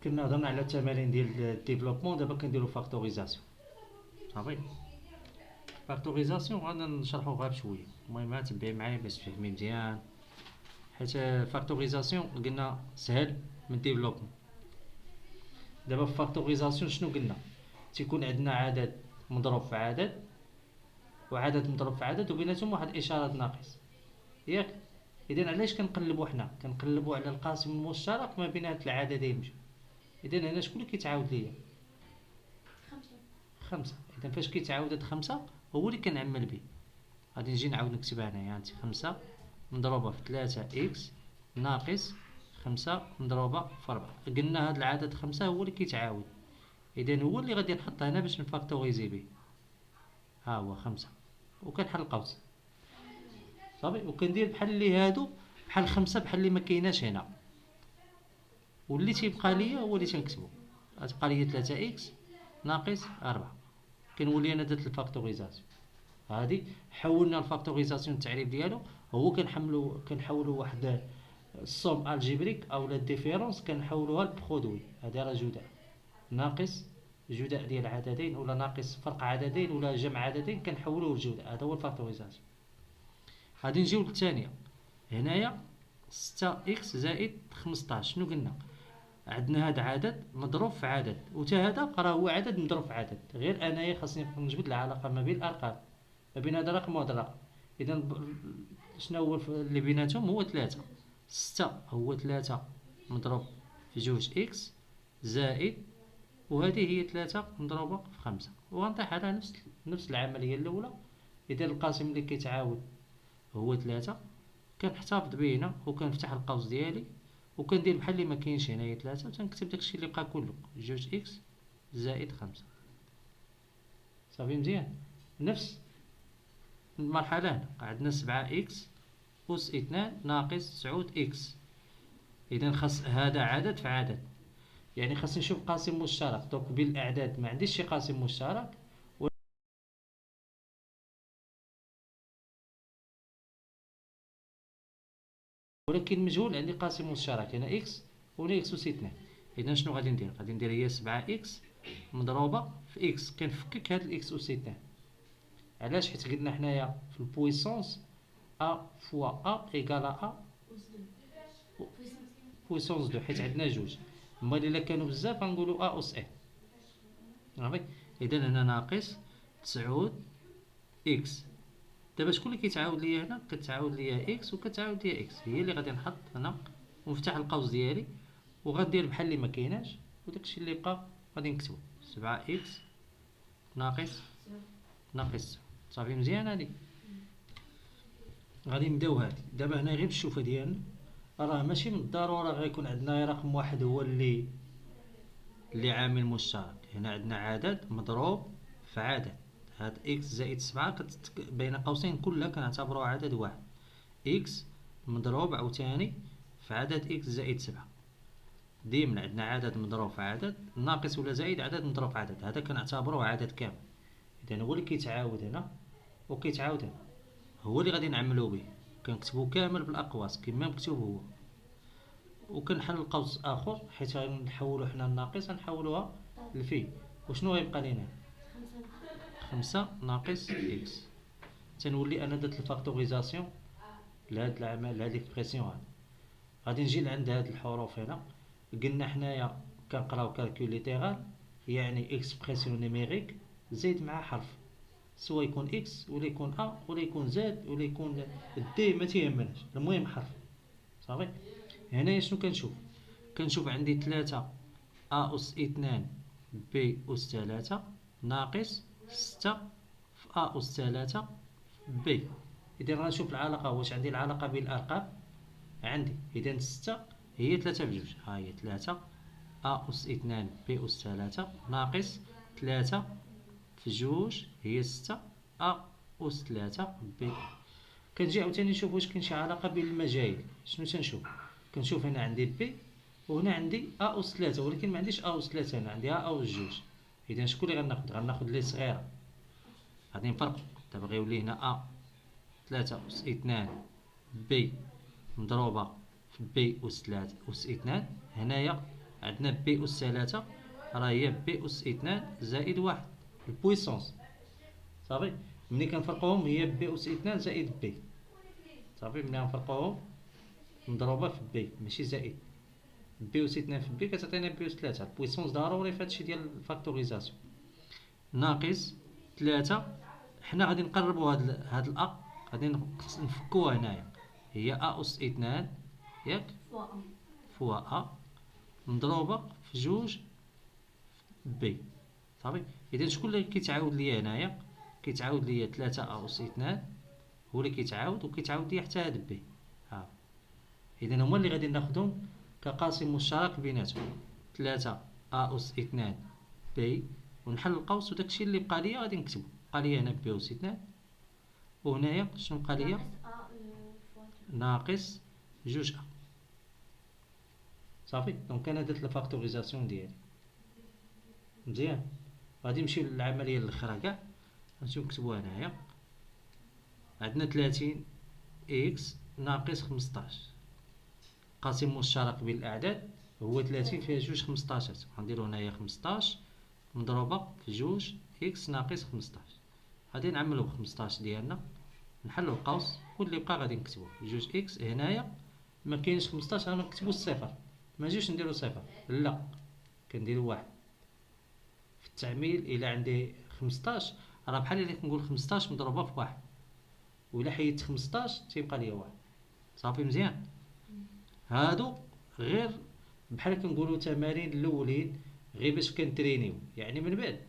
كنا هضرنا على التمارين ديال الديفلوبمون، دابا كنديرو فاكتوريزاسيون. صافي. فاكتوريزاسيون غادا نشرحو غير بشويه، المهم تبعي معايا باش تفهمي مزيان. حيت فاكتوريزاسيون قلنا سهل من ديفلوبمون. دابا في فاكتوريزاسيون شنو قلنا؟ تيكون عندنا عدد مضروب في عدد وعدد مضروب في عدد وبيناتهم واحد الاشارات ناقص، ياك؟ اذا علاش كنقلبوا حنا كنقلبوا على القاسم المشترك ما بين هاد العددين؟ اذا هنا شكون اللي كيتعاود ليا؟ خمسة. اذا فاش كيتعاود هاد خمسة هو اللي كنعمل به. غادي نجي نعاود نكتبها هنايا. عندي خمسة مضروبة في 3 إكس ناقص خمسة مضروبة في 4. قلنا هاد العدد خمسة هو اللي كيتعاود، إذا هو اللي غادي نحط هنا باش نفاكتوريزي به. ها هو خمسة، وكنحل القوس صافي، وكندير بحال اللي هادو بحال خمسة بحال اللي مكايناش هنا، واللي تيبقى ليا هو اللي تنكتبو. غتبقى ليا 3 إكس ناقص 4. كنولي أنا درت الفاكتوريزاسيون. هادي حولنا الفاكتوريزاسيون التعريف ديالو هو كنحولو واحد السوم الجبريك او لا ديفيرونس كنحولوها لبرودوي. هادي راه جداء ناقص جداء ديال عددين، ولا ناقص فرق عددين، ولا جمع عددين كنحولوه لجداء. هذا هو الفاكتوريزاسيون. غادي نجيو للثانيه. هنايا 6 اكس زائد 15. شنو قلنا؟ عندنا هذا عدد مضروب في عدد، وتا هذا راه هو عدد مضروب في عدد، غير انايا خاصني نجبد العلاقه ما بين الارقام، ما بين هذا الرقم وهذا الرقم. اذا شنو هو اللي بيناتهم؟ هو 3. 6 هو 3 مضروب في جوج اكس زائد، وهذه هي 3 مضروبة في 5، وغنطيح على نفس العملية الأولى. إذا القاسم اللي كيتعاود هو 3 كنحتفظ به هنا وكنفتح القوس ديالي وكندير بحال اللي مكاينش هنايا 3 وتنكتب داكشي اللي بقى كله جوج اكس زائد 5. صافي مزيان. نفس المرحلة هنا عندنا 7 اكس أس 2 ناقص 9 اكس. إذا خاص هذا عدد في عدد، يعني خاصني نشوف قاسم مشترك. دونك بين الأعداد ما عنديش شي قاسم مشترك، ولكن مجهول عندي قاسم مشترك هنا اكس وهنا اكس أس 2. إذا شنو غادي ندير؟ غادي ندير هي 7 اكس مضروبة في اكس، كنفكك هاد الاكس أس 2. علاش؟ حيت قلنا حنايا في البويسونس ا فوا ا ايكال ا بويسونس دو، حيت عندنا جوج. اما الا كانوا بزاف غنقولوا ا أس ان. صافي. اذا هنا ناقص 9 اكس. دابا شكون اللي كيتعاود ليا هنا؟ كتعاود ليا اكس وكتعاود ليا اكس، هي اللي غادي نحط هنا ونفتح القوس ديالي وغندير بحال اللي ما كايناش، وداكشي اللي بقى غادي نكتبو 7 اكس ناقص. صافي مزيان. هادي غادي نبداو. هادي دابا هنا غير بالشوفه ديالنا، راه ماشي من الضروره غيكون عندنا رقم واحد هو اللي عامل مشترك. هنا عندنا عدد مضروب في عدد. هاد اكس زائد 7 بين قوسين كلها كنعتبروها عدد واحد. اكس مضروب عاوتاني في عدد اكس زائد 7. ديما عندنا عدد مضروب في عدد ناقص ولا زائد عدد مضروب في عدد، هذا كنعتبروه عدد كامل. اذا هو اللي كيتعاود هنا وكيتعاود هنا، هو اللي غادي نعملو به. كنكتبو كامل بالاقواس كما مكتوب هو، وكنحل القوس اخر حيت غنحولو حنا الناقص غنحولوها لفي. وشنو غيبقى لينا؟ 5 ناقص اكس. تنولي انا درت الفاكتوريزاسيون لهاد العمل لهاد ليكسبرسيون هادي. غادي نجي لعند هاد الحروف هنا. قلنا حنايا كنقراو كالكول ليترال، يعني اكسبرسيون نيميريك زيد مع حرف، سوا يكون اكس ولا يكون ا ولا يكون زاد ولا يكون دي، ما تيهمناش، المهم حرف. صافي. هنايا شنو كنشوف؟ كنشوف عندي 3 ا أس 2 بي أس 3 ناقص 6 في ا أس 3 بي. إذا غنشوف العلاقة، واش عندي العلاقة بين الأرقام؟ عندي. إذا 6 هي 3 بجوج، ها هي 3 ا أس 2 بي أس 3 ناقص 3 في جوج هي 6 ا أس 3 بي. كنجي عاوتاني نشوف واش كاين شي علاقة بين المجايل. شنو تنشوف؟ كنشوف هنا عندي بي وهنا عندي ا أس 3، ولكن ما عنديش ا أس 3 هنا، عندي ا أس جوج. إذا شكون اللي غناخد لي صغيرة. غادي نفرقو. دابا غيولي هنا ا 3 أس 2 بي مضروبة في بي أس 3 أس 2. هنايا عندنا بي أس 3 راه هي بي أس 2 زائد 1 البويسونس. صافي، ملي كنفرقوهم هي بي أس 2 زائد بي. صافي، ملي غنفرقوهم مضروبة في بي ماشي زائد. بي أس 2 في بي كتعطينا بي أس 3. البويسونس ضروري في هادشي ديال الفاكتوريزاسيون. ناقص 3. حنا غادي نقربوا هاد الأ غادي نفكوها هنايا، هي أ أس 2 ياك فوا أ مضروبة في جوج بي. صافي، إذا شكون اللي كيتعاود ليا هنايا؟ كيتعاود ليا 3 أ أس 2 هو اللي كيتعاود، وكيتعاود ليا حتى هاد بي. ها إذا هما اللي غادي ناخدهم كقاسم مشترك بيناتهم، 3 أ أس 2 بي، ونحل القوس وداكشي اللي بقى ليا غادي نكتبو. بقى ليا هنا بي أس 2، وهنايا شنو بقى ليا؟ ناقص جوج أ. صافي، دونك أنا درت الفاكتوريزاسيون ديالي مزيان. غادي نمشيو للعملية الأخرى كاع، غنمشيو نكتبوها هنايا. عندنا 30 إكس ناقص 15. قاسم مشترك بين الأعداد هو 30 فيها جوج 15. غنديرو هنايا 15 مضروبة في جوج إكس ناقص 15. غادي نعملو ب 15 ديالنا، نحلو القوس واللي بقى غادي نكتبو جوج إكس. هنايا مكاينش 15 غنكتبو الصفر، ماجيوش نديرو صفر، لا كنديرو واحد. في التعميل إلا عندي 15 راه بحال اللي كنقول 15 مضروبة في واحد، وإلا حيدت 15 تيبقى ليا واحد. صافي مزيان. هادو غير بحال كنقولوا تمارين الاولين، غير باش كنترينيو، يعني من بعد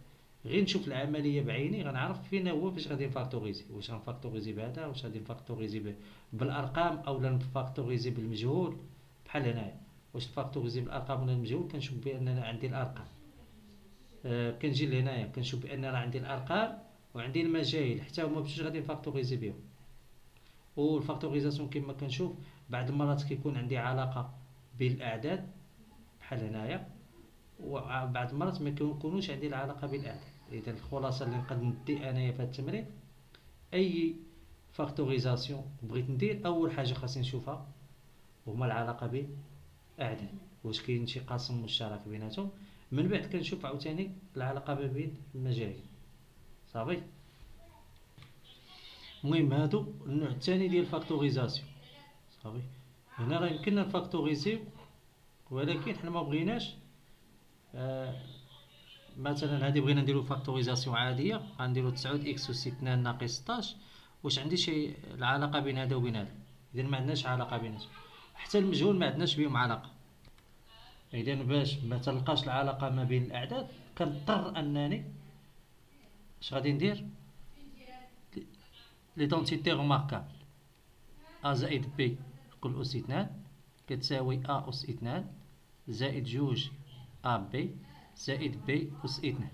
غير نشوف العمليه بعيني غنعرف فين هو فاش غادي نفاكتوريزي. واش غنفاكتوريزي بهذا، واش غادي نفاكتوريزي بالارقام اولا نفاكتوريزي بالمجهول بحال هنايا. واش نفاكتوريزي بالارقام ولا المجهول؟ كنشوف بان انا عندي الارقام. كنجي لهنايا كنشوف بان راه عندي الارقام وعندي المجاهيل، حتى هما بجوج غادي نفاكتوريزي بهم. والفاكتوريزاسيون كما كنشوف بعض المرات كيكون عندي علاقه بين الاعداد بحال هنايا، وبعض المرات ما كيكونوش عندي العلاقه بين الاعداد. اذا الخلاصه اللي نقدر ندي انايا في هذا التمرين، اي فاكتوريزاسيون بغيت ندير اول حاجه خاصني نشوفها هما العلاقه بين اعداد، واش كاين شي قاسم مشترك بيناتهم. من بعد كنشوف عاوتاني العلاقه ما بين المجاهيل. صافي، المهم هادو النوع الثاني ديال الفاكتوريزاسيون. صافي، هنا راه يمكننا نفاكتوريزيو، ولكن حنا ما بغيناش. مثلا هادي بغينا نديرو فاكتوريزاسيون عاديه، غنديرو 9 اكس اس 2 ناقص 16. واش عندي شي العلاقه بين هذا وبين هذا؟ اذا ما عندناش علاقه بيناتهم. حتى المجهول ما عندناش بهم علاقه. اذا باش ما تلقاش العلاقه ما بين الاعداد كنضطر انني اش غادي ندير؟ ليدونتيتي غماركابل ا زائد بي كل اس 2 كتساوي ا اس 2 زائد جوج ا بي زائد بي اس 2.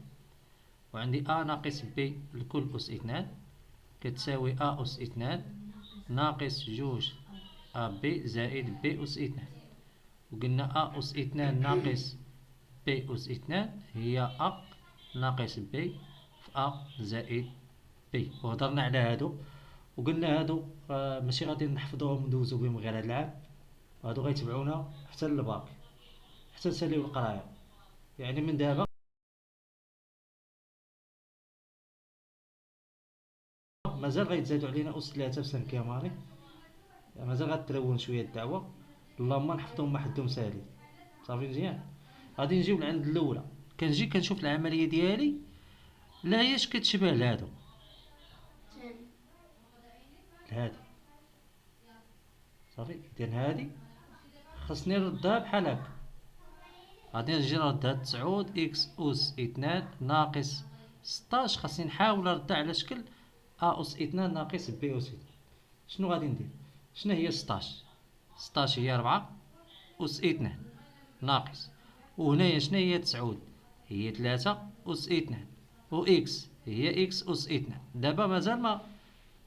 وعندي ا ناقص بي لكل اس 2 كتساوي ا اس 2 ناقص جوج ا بي زائد بي اس 2. وقلنا ا اس 2 ناقص بي اس 2 هي ا ناقص بي في ا زائد بي. وهضرنا على هادو وقلنا هادو ماشي غادي نحفظوهم وندوزو بهم غير هاد العام، هادو غيتبعونا حتى للباك، حتى نساليو القرايه. يعني من دابا مازال غيتزادوا علينا اس 3 في سنه كيماني، مازال غتلون شويه الدعوه، اللهم نحفظهم ما حدهم ساهلين. صافي مزيان. غادي نجيو لعند الاولى، كنجي كنشوف العمليه ديالي لا هيش كتشبه لهادو لهادي. صافي، اذا هادي خاصني نردها بحال هكا. غادي نجي نردها 9 اكس اس 2 ناقص 16. خاصني نحاول نردها على شكل ا اس 2 ناقص بي اس 2. شنو غادي ندير؟ شنو هي 16؟ 16 هي 4 اس 2 ناقص، وهنايا شنو هي 9؟ هي 3 اس 2، و اكس هي اكس اس 2. دابا مازال ما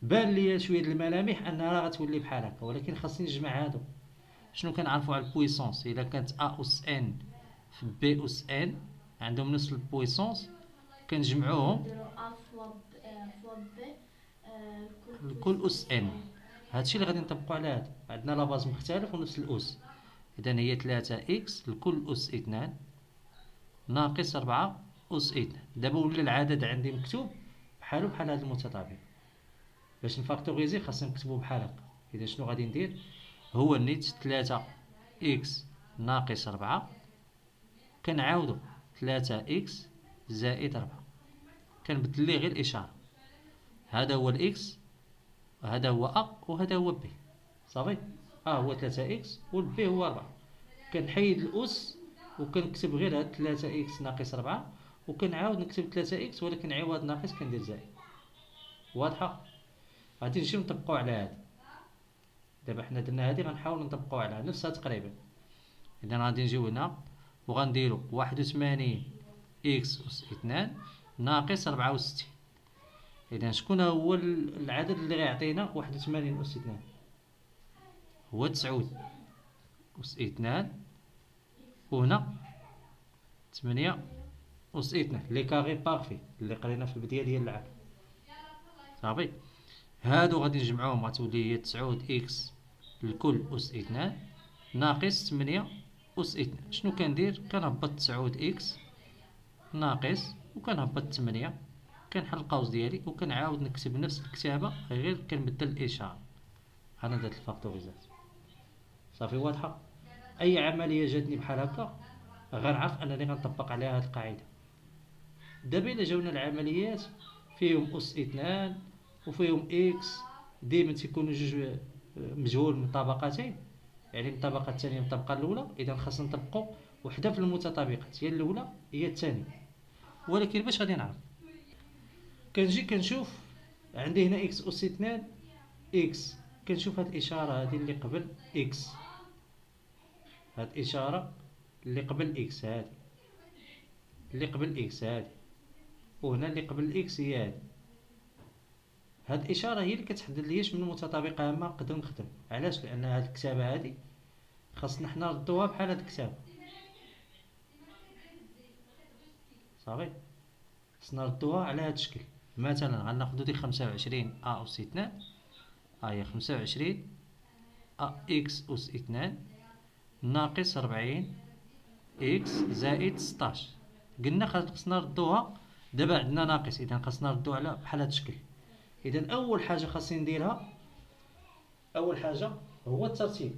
بان ليا شويه الملامح انها راه غتولي بحال هكا، ولكن خاصني نجمع هادو. شنو كنعرفوا على البويسونس؟ الا كانت ا اس ان في بي اس ان عندهم نفس البويسونس كنجمعوهم لكل اس ان. هادشي اللي غادي نطبقوا على هذا. عندنا لا باز مختلف ونفس الاس، إذا هي 3 إكس لكل أس 2 ناقص 4 أس 2. دابا ولا العدد عندي مكتوب بحالو بحال هاد المتطابق. باش نفاكتوريزي خاصنا نكتبو بحال هكا. إذا شنو غادي ندير؟ هو نيت 3 إكس ناقص 4 كنعاودو 3 إكس زائد 4 كنبدل ليه غير الإشارة. هذا هو الإكس وهذا هو أ وهذا هو بي. صافي. هو 3 إكس والبي هو 4. كنحيد الأس وكنكتب غير هاد 3 إكس ناقص 4 وكنعاود نكتب 3 إكس ولكن عوض ناقص كندير زائد. واضحة؟ غادي نمشيو نطبقو على هادي. دابا حنا درنا هادي غنحاولو نطبقو على نفسها تقريبا. إذا غادي نجيو هنا وغنديرو 81 إكس أس 2 ناقص 64. إذا شكون هو العدد اللي غيعطينا 81 أس 2؟ هو 9 أس 2 وهنا 8 أس 2 لي كاغي بارفي اللي قرينا في البداية ديال العام. صافي. هادو غادي نجمعوهم غتولي هي 9 إكس لكل أس 2 ناقص 8 أس 2. شنو كندير؟ كنهبط 9 إكس ناقص وكنهبط 8 كنحل القوس ديالي وكنعاود نكتب نفس الكتابة غير كنبدل الإشارة. هانا درت الفاكتوريزاسيون. صافي. واضحة. أي عملية جاتني بحال هكا غنعرف أنني غنطبق عليها هاد القاعدة. دابا إلا جاونا العمليات فيهم أس 2 وفيهم إكس ديما تيكونوا جوج مجهول من طبقتين، يعني من الطبقة الثانية من الطبقة الأولى. إذا خاصنا نطبقو وحدة في المتطابقات، هي الأولى هي الثانية. ولكن باش غادي نعرف؟ كنجي كنشوف عندي هنا إكس أس 2 إكس، كنشوف هاد الإشارة هادي اللي قبل إكس، هاد الإشارة اللي قبل إكس هادي، اللي قبل إكس هادي، وهنا اللي قبل إكس هي هادي. هاد الإشارة هي اللي كتحدد لي شنو متطابقة هامة نقدر نخدم. علاش؟ لأن هاد الكتابة هادي خاصنا حنا نردوها بحال هاد الكتابة. صافي. خاصنا نردوها على هاد الشكل. مثلا غناخدو ديك 25 أ أس 2 هي 25 أ إكس أس 2 ناقص 40 إكس زائد 16. قلنا خاصنا نردوها. دابا عندنا ناقص، إذا خاصنا نردوها على بحال هاد الشكل. إذا أول حاجة خاصني نديرها، أول حاجة هو الترتيب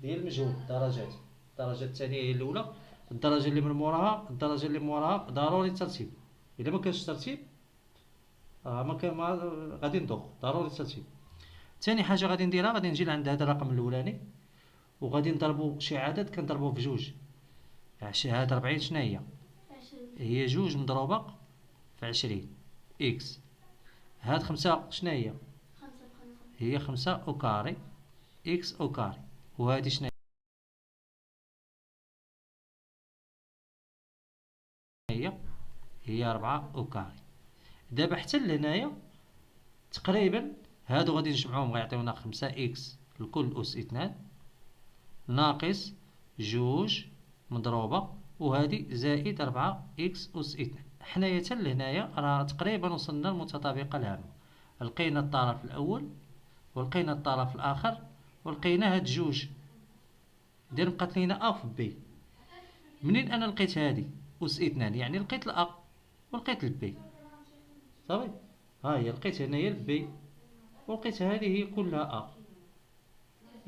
ديال المجهول الدرجات. الدرجة الثانية هي الأولى، الدرجة اللي من موراها الدرجة اللي موراها ضروري الترتيب. إلا ما كانش ترتيب ما غادي نضغ. ضروري الترتيب. ثاني حاجة غادي نديرها، غادي نجي لعند هذا الرقم الأولاني وغادي نضربو شي عدد كنضربوه في جوج. هاد 40 شنو هي؟ هي جوج مضروبة في 20 إكس. هاد 5 شنو هي؟ هي 5 أو كاري إكس أو كاري. وهادي شنو هي؟ هي 4 أو كاري. دابا حتى لهنايا تقريبا هادو غادي نجمعوهم غيعطيونا 5 إكس لكل أس 2 ناقص جوج مضروبة وهادي زائد 4 إكس أس 2. حنايا حتى لهنايا راه تقريبا وصلنا للمتطابقة العامة. لقينا الطرف الأول ولقينا الطرف الآخر ولقينا هاد جوج. دير بقات لينا أ في بي. منين أنا لقيت هادي أس 2 يعني لقيت الأ ولقيت البي. صافي. هي لقيت هنايا البي ولقيت هذه هي كلها أ.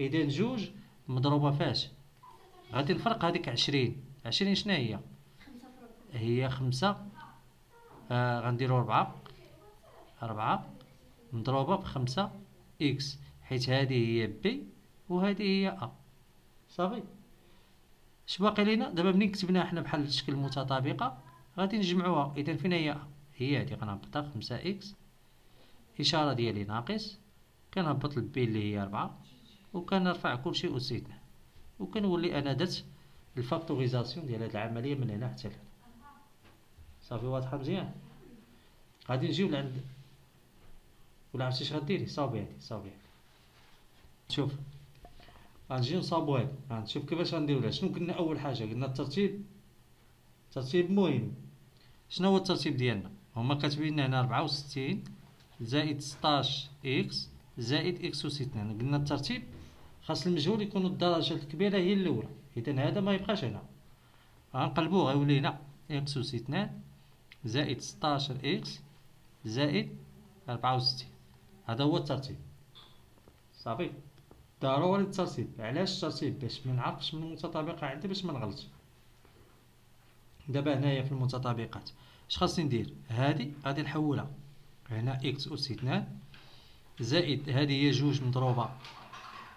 إذا جوج مضروبة فاش؟ غادي نفرق هذيك 20. 20 شنو هي؟ هي 5 غنديرو 4 مضروبة ب5 إكس، حيت هذه هي بي وهذه هي أ. صافي. اش باقي لينا دابا؟ منين كتبناها حنا بحال الشكل متطابقة غادي نجمعوها. إذا فين هي أ؟ هي هادي. غنهبطها 5 إكس، إشارة ديالي ناقص، كنهبط البي اللي هي 4 وكنرفع كلشي أس 2 وكنولي أنا درت الفاكتوريزاسيون ديال هاد العملية من هنا حتى لهنا. صافي. واضحة مزيان. غادي نجيو لعند ولا عرفتي اش غديري؟ صاوبي هادي صاوبي هادي. شوف غنجيو نصاوبو هادي. غنشوف كيفاش غنديرو لها. شنو قلنا أول حاجة؟ قلنا الترتيب. ترتيب مهم. شنو هو الترتيب ديالنا؟ هما كاتبين لنا هنا 64 زائد 16 إكس زائد إكس أس 2. قلنا الترتيب خاص المجهول يكون الدرجة الكبيرة هي الأولى، إذا هذا ما يبقاش هنا. غنقلبوه غيولي هنا إكس أس 2 زائد 16 إكس زائد 64. هذا هو الترتيب. صافي، ضروري الترتيب. علاش الترتيب؟ باش منعرفش من المتطابقة عندي باش منغلطش. دابا هنايا في المتطابقات اش خاصني ندير؟ هادي غادي نحولها هنا إكس أس 2 زائد هادي هي جوج مضروبة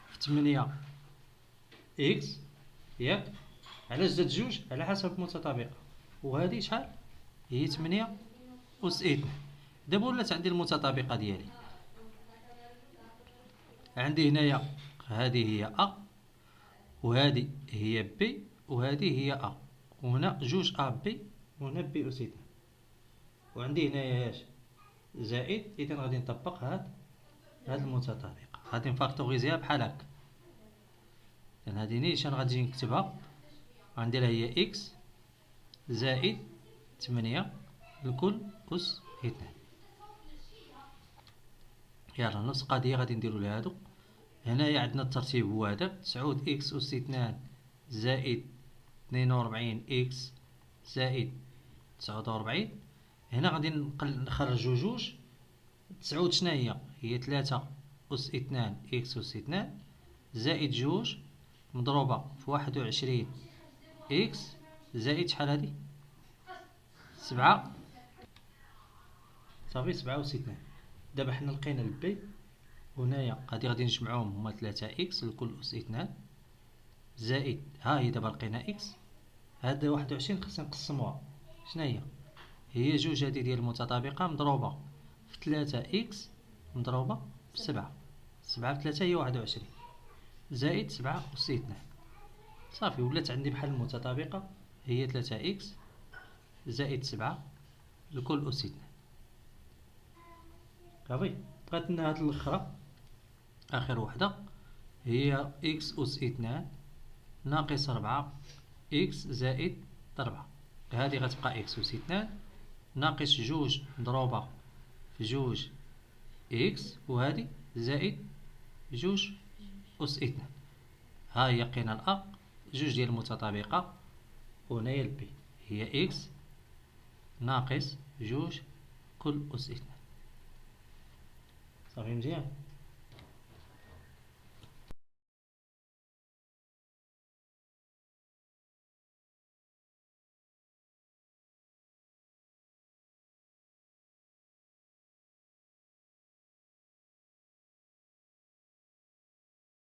في 8 إكس، ياك؟ علاش زاد جوج؟ على حسب المتطابقة. وهادي شحال؟ هي 8 أس 2. دابا ولات عندي المتطابقة ديالي، عندي هنايا هذه هي أ وهذه هي بي وهذه هي أ، وهنا جوج أ بي وهنا بي أس 2، وعندي هنايا اش؟ زائد. إذا غادي نطبق هاد المتطابقة، غادي نفاكتوريزيها بحال هكا. إذن هادي نيشان غادي نكتبها، غنديرها هي إكس زائد 8 لكل أس 2. يلا نفس القضية غادي نديرو لهادو. هنايا عندنا الترتيب هو هذا 9 إكس أس 2 زائد 42 إكس زائد 49. هنا غادي نخرجو جوج. 9 شناهي؟ هي 3 أس 2 إكس أس 2 زائد جوج مضروبة في 21 إكس زائد شحال هادي؟ 7. صافي 7 أس 2. دابا حنا لقينا البي، وهنايا غادي نجمعوهم هما 3 إكس لكل أس 2 زائد ها هي دابا لقينا إكس. هاد 21 خصنا نقسموها، شناهي؟ هي جوج هادي ديال المتطابقة مضروبة في 3 إكس مضروبة في 7. 7 في 3 هي 21 زائد 7 أس 2. صافي ولات عندي بحال المتطابقة، هي 3 إكس زائد 7 لكل أس 2. صافي بقات لنا هاد الأخرى آخر وحدة، هي إكس أس 2 ناقص 4 إكس زائد 4. هادي غتبقى إكس أس 2 ناقص جوج مضروبة في جوج إكس، وهادي زائد جوج أس 2. ها هي لقينا الأ جوج ديال المتطابقة، وهنايا البي هي إكس ناقص جوج كل أس 2. صافي مزيان.